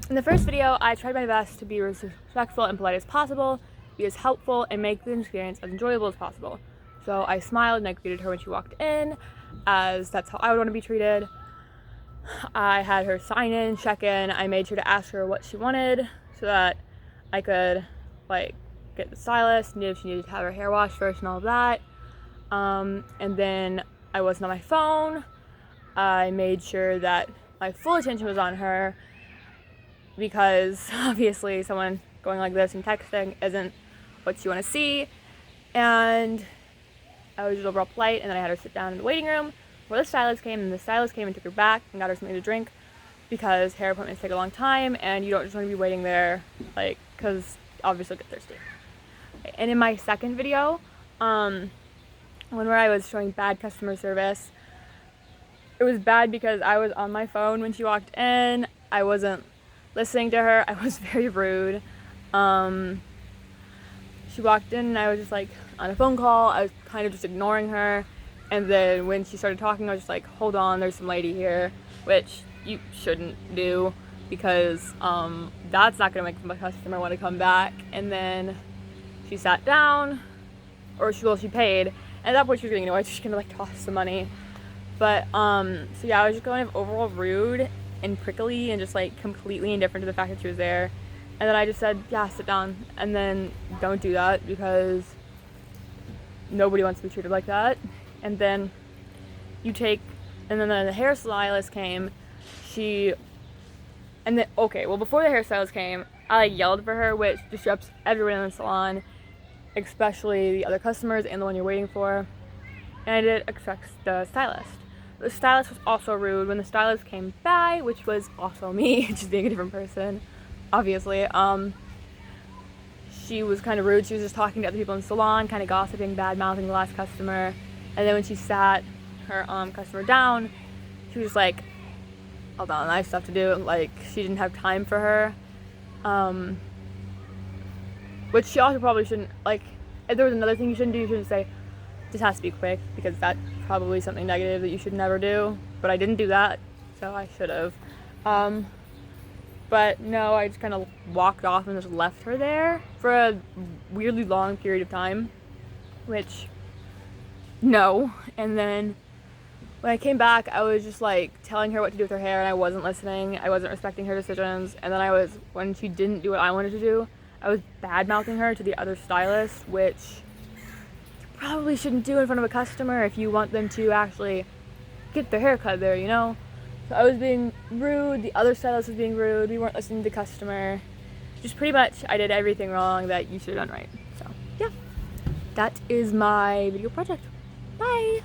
In the first video, I tried my best to be as respectful and polite as possible, be as helpful, and make the experience as enjoyable as possible. So I smiled and I greeted her when she walked in, as that's how I would want to be treated. I had her sign in, check in. I made sure to ask her what she wanted so that I could get the stylist, knew if she needed to have her hair washed first and all of that. And then I wasn't on my phone. I made sure that my full attention was on her, because obviously someone going like this and texting isn't what you want to see. And I was just overall polite, and then I had her sit down in the waiting room where the stylist came, and the stylist came and took her back and got her something to drink, because hair appointments take a long time and you don't just want to be waiting there, because obviously you'll get thirsty. And in my second video, one where I was showing bad customer service, it was bad because I was on my phone when she walked in. I wasn't listening to her. I was very rude. She walked in and I was just on a phone call. I was kind of just ignoring her. And then when she started talking, I was just like, hold on, there's some lady here, which you shouldn't do, because that's not gonna make the customer want to come back. And then she sat down, or she paid, and at that point she was getting annoyed, so she kind of toss the money. But so yeah, I was just kind of overall rude and prickly and just completely indifferent to the fact that she was there. And then I just said, yeah, sit down, and then don't do that, because nobody wants to be treated like that. And then and then the hairstylist came. Before the hairstylist came, I yelled for her, which disrupts everyone in the salon, especially the other customers and the one you're waiting for. And I did expect the stylist. The stylist was also rude. When the stylist came by, which was also me, just being a different person, obviously, she was kind of rude. She was just talking to other people in the salon, kind of gossiping, bad-mouthing the last customer. And then when she sat her customer down, she was just like, hold on, I have stuff to do. She didn't have time for her. Which she also probably shouldn't, if there was another thing you shouldn't do, you shouldn't say, this has to be quick, because that's probably something negative that you should never do. But I didn't do that, so I should have. But no, I just kind of walked off and just left her there for a weirdly long period of time, which, no. And then when I came back, I was just telling her what to do with her hair, and I wasn't listening. I wasn't respecting her decisions. And then when she didn't do what I wanted to do, I was bad-mouthing her to the other stylist, which you probably shouldn't do in front of a customer if you want them to actually get their hair cut there, you know? So I was being rude, the other stylist was being rude, we weren't listening to the customer. Just pretty much, I did everything wrong that you should have done right. So, yeah. That is my video project. Bye!